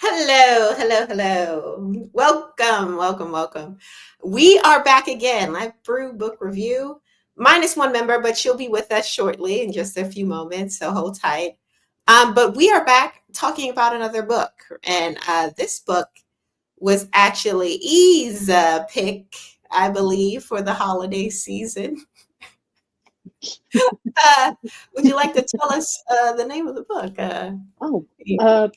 Hello, hello, hello. Welcome, welcome, welcome. We are back again, Live Brew Book Review, minus one member, but she'll be with us shortly in just a few moments, so hold tight. But we are back talking about another book, and this book was actually E's pick, I believe, for the holiday season. Uh, would you like to tell us the name of the book? Oh, uh,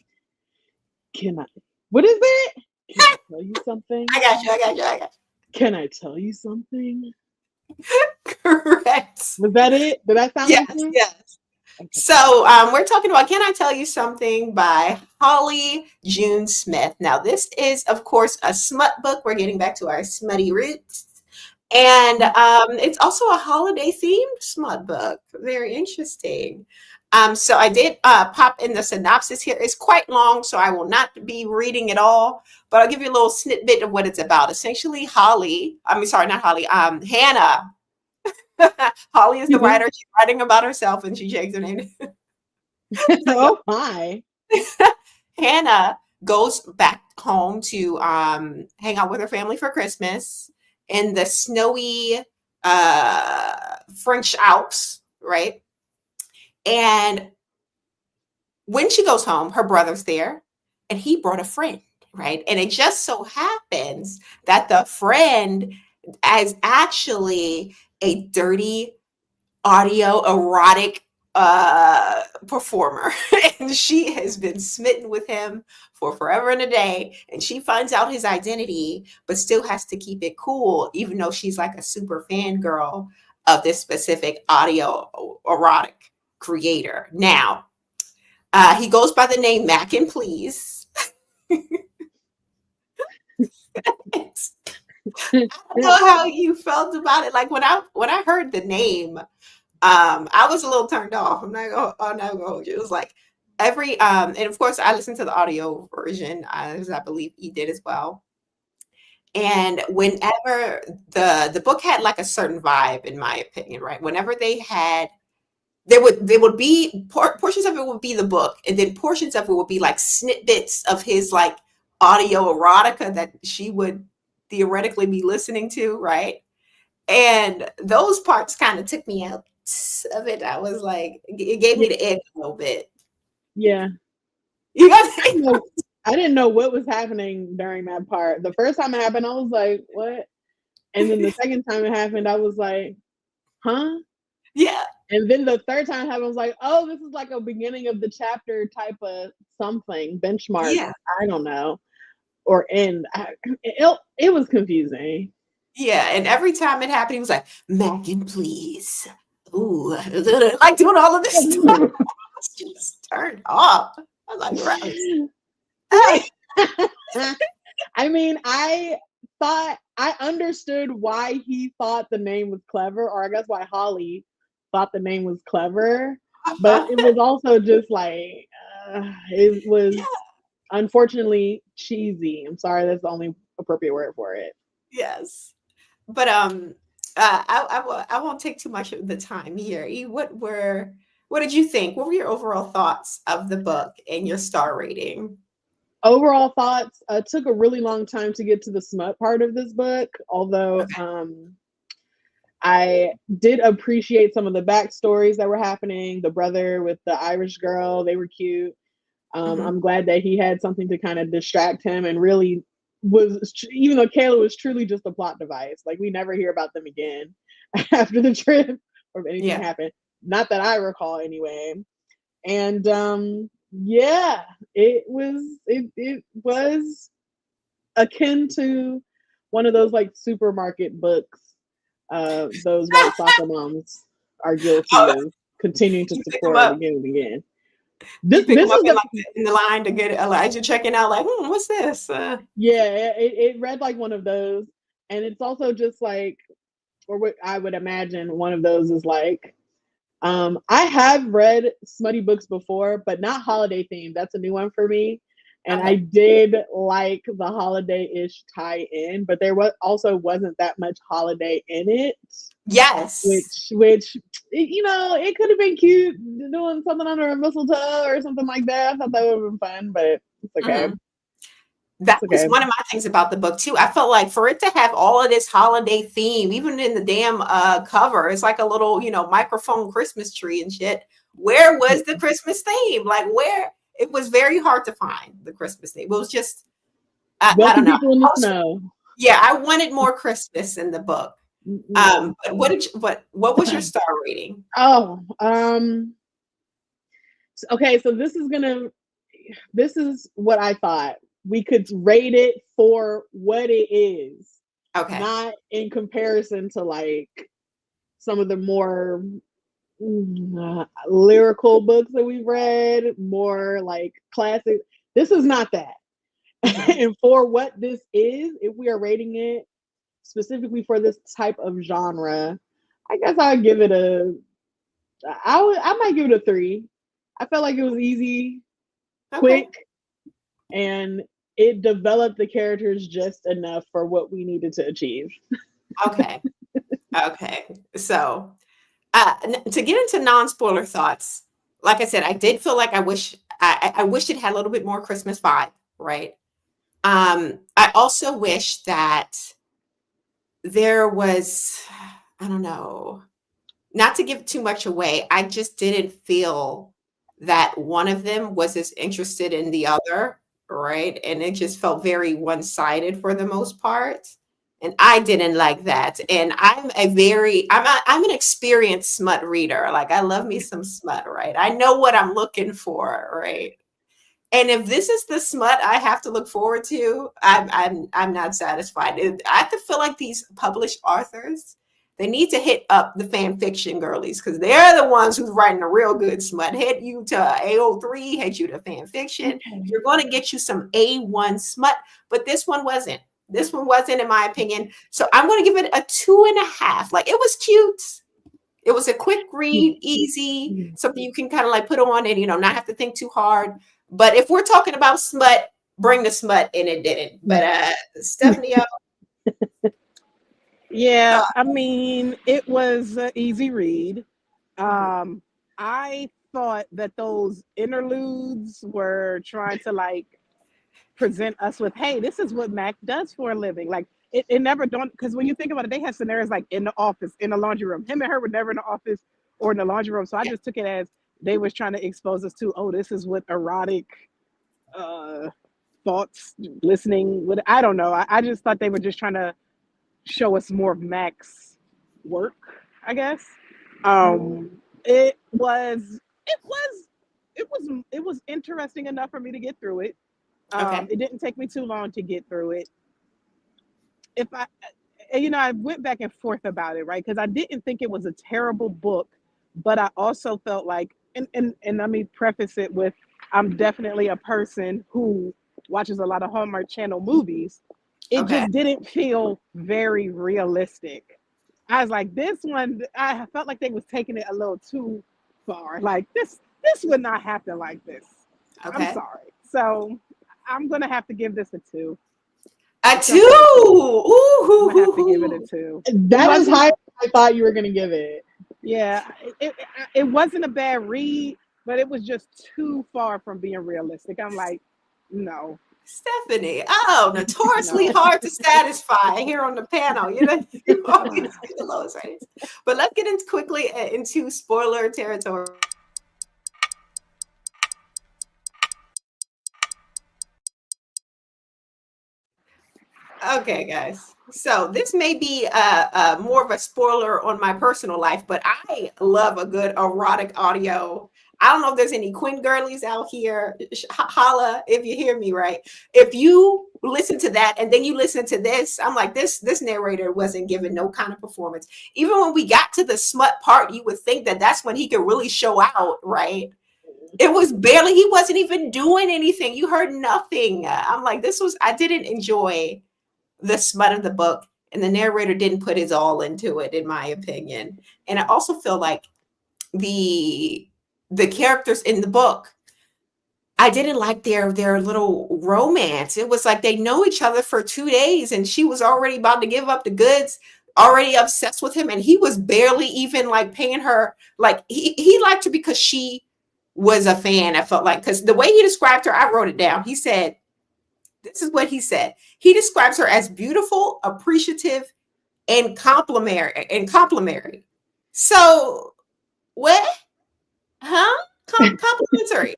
can I? What is it? Can I tell you something? I got you, I got you, I got Can I tell you something? you. Correct. Was that it? Did that sound like Yes, you? yes. Okay. So we're talking about Can I Tell You Something by Holly June Smith. Now, this is, of course, a smut book. We're getting back to our smutty roots. And it's also a holiday themed smut book. Very interesting. So I did pop in the synopsis here. It's quite long, so I will not be reading it all, but I'll give you a little snippet of what it's about. Essentially, Hannah. Holly is the writer. She's writing about herself and she changed her name. Oh my! Hannah goes back home to hang out with her family for Christmas in the snowy French Alps, right? And when she goes home, her brother's there and he brought a friend, right? And it just so happens that the friend is actually a dirty audio erotic performer and she has been smitten with him for forever and a day, and she finds out his identity but still has to keep it cool even though she's like a super fangirl of this specific audio erotic creator. Now he goes by the name Mac and Please. I don't know how you felt about it. Like when I heard the name, I was a little turned off. I'm not gonna hold you. It was like every and of course I listened to the audio version, as I believe he did as well. And whenever the book had like a certain vibe, in my opinion, right? Whenever they had there would be portions of it would be the book, and then portions of it would be like snippets of his like audio erotica that she would theoretically be listening to, right? And those parts kind of took me out of it. I was like, it gave Yeah, me the edge a little bit. yeah. You got I didn't know. I didn't know what was happening during that part. The first time it happened, I was like, "What?" And then the second time it happened, I was like, "Huh?" yeah, And then the third time it happened, I was like, "Oh, this is like a beginning of the chapter type of something benchmark." yeah, I don't know, or end. It was confusing. yeah. And every time it happened, he was like, Megan, please. Ooh, like doing all of this stuff. I was just turned off. I was like, gross. Right. I mean, I thought I understood why he thought the name was clever, or I guess why Holly thought the name was clever, but it was also just like it was Yeah, unfortunately cheesy. I'm sorry, that's the only appropriate word for it. yes. But I won't take too much of the time here. What did you think? What were your overall thoughts of the book and your star rating? Overall thoughts, took a really long time to get to the smut part of this book, although Okay. I did appreciate some of the backstories that were happening. The brother with the Irish girl, they were cute. Hmm. I'm glad that he had something to kind of distract him and really was, even though Kayla was truly just a plot device, like we never hear about them again after the trip or if anything Yeah. happened. Not that I recall anyway. And yeah, it was akin to one of those like supermarket books those white soccer moms are guilty Oh, of continuing to you pick them support up. again and again. This You pick them this up is in the like in the line to get Elijah checking out. Like, what's this? yeah, it read like one of those, and it's also just like, or what I would imagine one of those is like. I have read smutty books before, but not holiday themed. That's a new one for me. And I Okay. did like the holiday-ish tie-in, but there was also wasn't that much holiday in it, Yes. which you know, it could have been cute doing something under a mistletoe or something like that. I thought that would have been fun, but it's okay. Mhm. It's That was okay. one of my things about the book too. I felt like for it to have all of this holiday theme, even in the damn cover, it's like a little, microphone Christmas tree and shit. Where was the Christmas theme? Like where? It was very hard to find the Christmas theme. It was just, I don't Welcome know. people in the snow. Yeah, I wanted more Christmas in the book. Yeah. But what was your star rating? Oh, okay, so this is what I thought. We could rate it for what it is, Okay. not in comparison to like some of the more lyrical books that we've read, more like classic. This is not that. Mhm. And for what this is, if we are rating it specifically for this type of genre, I guess I'd give it I might give it a 3. I felt like it was easy, Okay. quick, and it developed the characters just enough for what we needed to achieve. Okay. Okay. So, to get into non-spoiler thoughts, like I said, I did feel like I wish it had a little bit more Christmas vibe, right? I also wish that there was, I don't know, not to give too much away, I just didn't feel that one of them was as interested in the other, right? And it just felt very one-sided for the most part. And I didn't like that. And I'm an experienced smut reader. Like I love me some smut, right? I know what I'm looking for, right? And if this is the smut I have to look forward to, I'm not satisfied. I have to feel like these published authors, they need to hit up the fan fiction girlies because they're the ones who's writing the real good smut. Hit you to AO3, hit you to fan fiction. Okay. You're going to get you some A1 smut, but this one wasn't. This one wasn't, in my opinion. So I'm going to give it a 2.5. Like it was cute. It was a quick read, easy, something you can kind of like put on and not have to think too hard. But if we're talking about smut, bring the smut, and it didn't. But Stephanie, Yeah, uh, I mean, it was an easy read. mhm, I thought that those interludes were trying to like present us with, hey, this is what Mac does for a living. Like it never dawned because when you think about it, they had scenarios like in the office, in the laundry room. Him and her were never in the office or in the laundry room. So I yeah, just took it as they was trying to expose us to, oh, this is what erotic uh thoughts listening with. I don't know. I just thought they were just trying to show us more of Mac's work, I guess. Um, it was it was interesting enough for me to get through it. okay, It didn't take me too long to get through it. If I, I went back and forth about it, right? Because I didn't think it was a terrible book, but I also felt like, and let me preface it with, I'm definitely a person who watches a lot of Hallmark Channel movies. It okay. just didn't feel very realistic. I was like, this one, I felt like they was taking it a little too far. Like this would not happen like this. I'm Okay. sorry. So I'm gonna have to give this a 2. A What's two. your final score? Ooh, hoo, I'm gonna have hoo, to give it a hoo. 2. It That is wasn't, higher than I thought you were gonna give it. yeah, it wasn't a bad read, but it was just too far from being realistic. I'm like, no, Stephanie. Oh, notoriously no, hard to satisfy here on the panel. You no. always get the lowest ratings. But let's get into quickly into spoiler territory. Okay, guys. So this may be more of a spoiler on my personal life, but I love a good erotic audio. I don't know if there's any Quinn girlies out here. Holla if you hear me right. If you listen to that and then you listen to this, I'm like this narrator wasn't given no kind of performance. Even when we got to the smut part, you would think that that's when he could really show out, right? It was barely, he wasn't even doing anything. You heard nothing. I'm like, I didn't enjoy the smut of the book, and the narrator didn't put his all into it, in my opinion. And I also feel like the the characters in the book, I didn't like their little romance. It was like they know each other for 2 days, and she was already about to give up the goods, already obsessed with him, and he was barely even like paying her. Like he liked her because she was a fan. I felt like, because the way he described her, I wrote it down. He said, "This is what he said. He describes her as beautiful, appreciative, and complimentary. And complimentary. So what? Huh? Complimentary."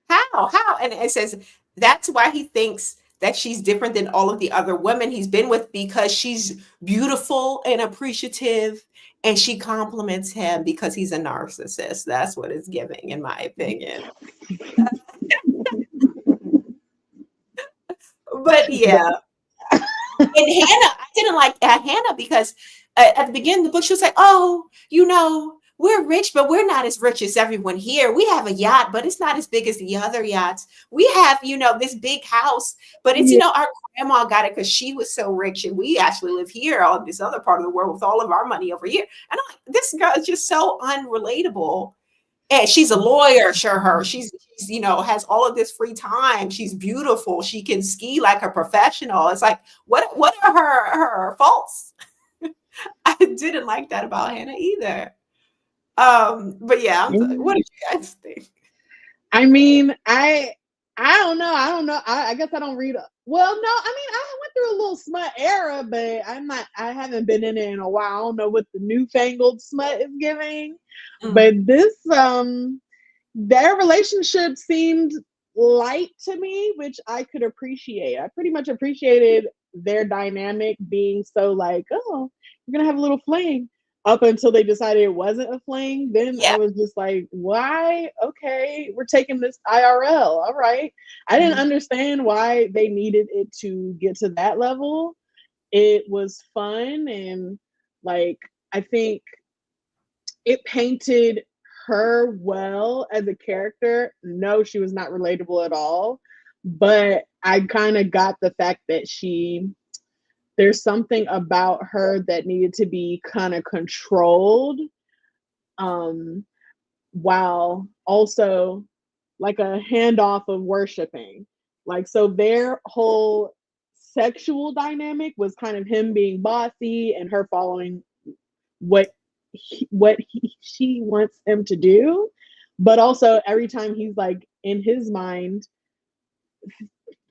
How? And it says that's why he thinks that she's different than all of the other women he's been with, because she's beautiful and appreciative, and she compliments him because he's a narcissist. That's what it's giving, in my opinion. But yeah, and Hannah, I didn't like Hannah because at the beginning of the book, she was like, "Oh, we're rich, but we're not as rich as everyone here. We have a yacht, but it's not as big as the other yachts. We have, this big house, but it's, Yeah. our grandma got it because she was so rich, and we actually live here on this other part of the world with all of our money over here." And I'm like, this girl is just so unrelatable. And she's a lawyer, sure her. She's has all of this free time. She's beautiful. She can ski like a professional. It's like, what are her faults? I didn't like that about Hannah either. But yeah, what did you guys think? I mean, I don't know. I don't know. I guess I don't read. Well, no. I mean, I went through a little smut era, but I'm not. I haven't been in it in a while. I don't know what the newfangled smut is giving. But this, their relationship seemed light to me, which I could appreciate. I pretty much appreciated their dynamic being so like, oh, we're gonna have a little fling, up until they decided it wasn't a fling. Then I Yeah. was just like, why? Okay, we're taking this IRL. All right. I didn't understand why they needed it to get to that level. It was fun, and like, I think it painted her well as a character. No, she was not relatable at all, but I kind of got the fact that there's something about her that needed to be kind of controlled, um while also like a handoff of worshiping. Like, so their whole sexual dynamic was kind of him being bossy and her following what she wants him to do. But also every time he's like in his mind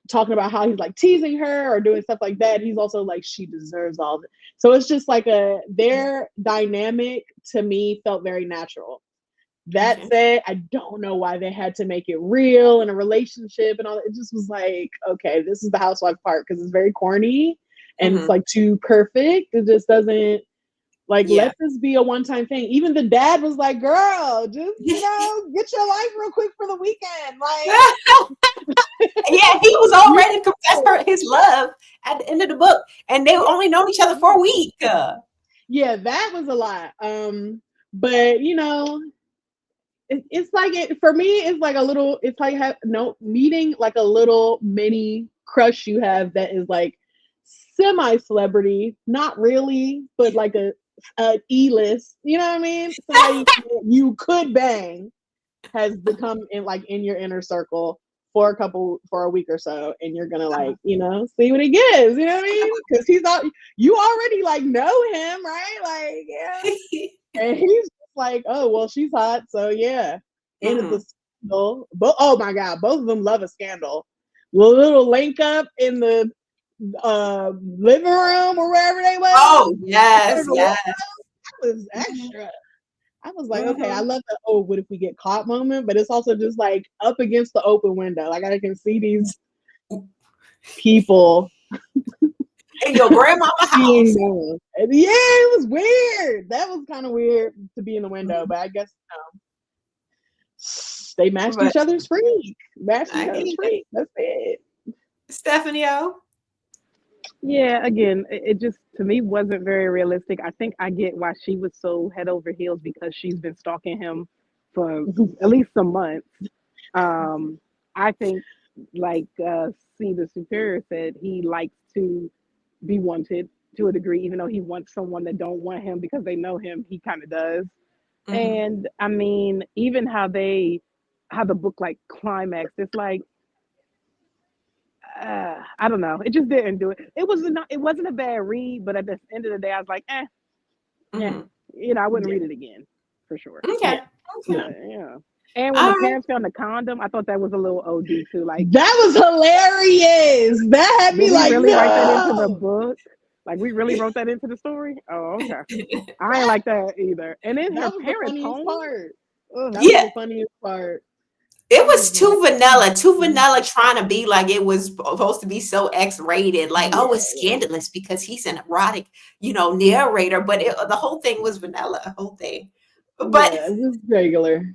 talking about how he's like teasing her or doing stuff like that, he's also like, she deserves all of it. So it's just like their dynamic to me felt very natural. That said, I don't know why they had to make it real in a relationship and all that. It just was like, okay, this is the housewife part, because it's very corny and it's like too perfect. It just doesn't, like, let this be a one-time thing. Even the dad was like, girl, just, get your life real quick for the weekend. Like, yeah, he was all ready to confess his love at the end of the book, and they only known each other for a week. Yeah, that was a lot. But it's like, for me, it's like a little, it's like meeting like a little mini crush you have that is like semi-celebrity, not really, but like a E-list, you know what I mean? Somebody you could bang has become in your inner circle for a week or so, and you're gonna see what he gives, you know what I mean? Because you already like know him, right? Like, yeah. And he's just like, oh well, she's hot, so yeah. And it's a scandal. But oh my god, both of them love a scandal. The little link up in the living room or wherever they went. Oh yes, yes. That was extra. I was like, okay, I love the what if we get caught moment, but it's also just like up against the open window. Like, I can see these people in your grandma's house. Yeah, it was weird. That was kind of weird to be in the window, but I guess they matched each other's freak. That's it. Stephanie O. Yeah, again, it just to me wasn't very realistic. I think I get why she was so head over heels, because she's been stalking him for at least some months. I think, like C, the superior said, he likes to be wanted to a degree, even though he wants someone that don't want him because they know him. He kind of does. Mhm. And I mean, even how the book like climaxed, it's like I don't know. It just didn't do it. It wasn't a bad read, but at the end of the day, I was like, yeah, Mhm. I wouldn't Yeah. read it again for sure. Yeah. Okay. Yeah. Okay. Yeah. And when the All right. parents found the condom, I thought that was a little OD too. Like, That was hilarious. That had did me we like, really write that into the no. book? Like, we really wrote that into the story? Oh, okay. I ain't That like that either. And then her that was the parents' funniest home. part. Ugh. That was Yeah. the funniest part. It I was was like, too mhm. vanilla trying to be like it was supposed to be so X-rated. Like, oh, it's Yeah. scandalous because he's an erotic, narrator. But the whole thing was vanilla, the whole thing. But Yeah, just regular.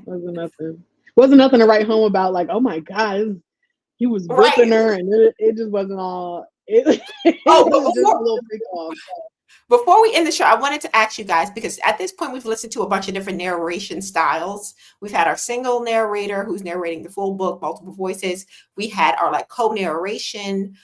Wasn't nothing. Wasn't nothing to write home about. Like, oh my god, he was whipping right. her, and it just wasn't all. It, it Oh, but was just a little freak off. before we end the show, I wanted to ask you guys because at this point we've listened to a bunch of different narration styles. We've had our single narrator who's narrating the full book, multiple voices. We had our like co-narration,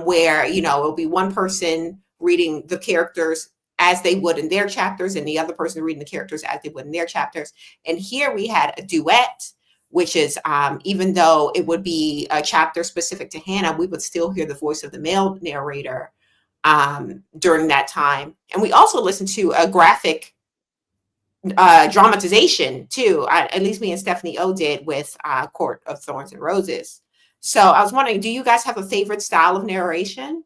where it'll be one person reading the characters as they would in their chapters, and the other person reading the characters as they would in their chapters. And here we had a duet, which is even though it would be a chapter specific to Hannah, we would still hear the voice of the male narrator during that time. And we also listened to a graphic dramatization too. At least me and Stephanie O did with Court of Thorns and Roses. So I was wondering, do you guys have a favorite style of narration?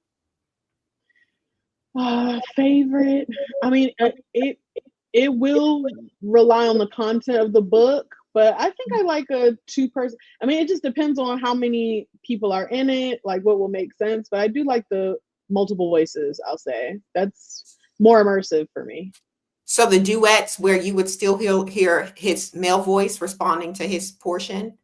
Favorite. I mean, it will rely on the content of the book, but I think I like a two-person. I mean, it just depends on how many people are in it, like what will make sense. But I do like the multiple voices. I'll say that's more immersive for me. So the duets where you would still hear his male voice responding to his portion,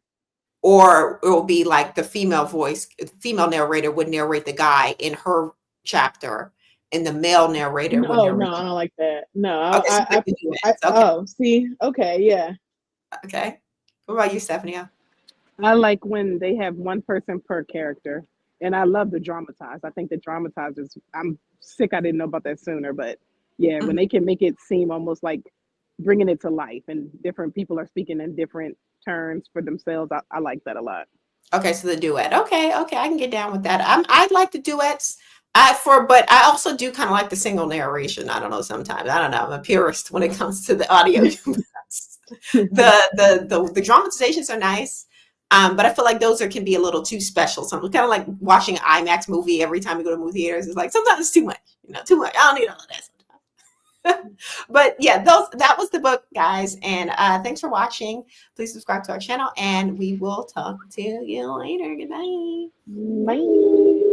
or it will be like the female narrator would narrate the guy in her chapter, and the male narrator would No, no, narrate. I don't like that. No, Okay, so you like the duets. Okay, oh, see, okay, yeah. okay. What about you, Stephanie? I like when they have one person per character. And I love the dramatize. I think the dramatizers, I'm sick I didn't know about that sooner. But yeah, when Mhm. they can make it seem almost like bringing it to life and different people are speaking in different turns for themselves, I like that a lot. Okay, so the duet. Okay, okay, I can get down with that. I like the duets. But I also do kind of like the single narration. I don't know. Sometimes I don't know. I'm a purist when it comes to the audio. The dramatizations are nice, but I feel like those can be a little too special. So I'm kind of like watching an IMAX movie every time you go to movie theaters. It's like sometimes it's too much. Too much. I don't need all of that sometimes. But yeah, that was the book, guys. And thanks for watching. Please subscribe to our channel, and we will talk to you later. Goodbye. Bye.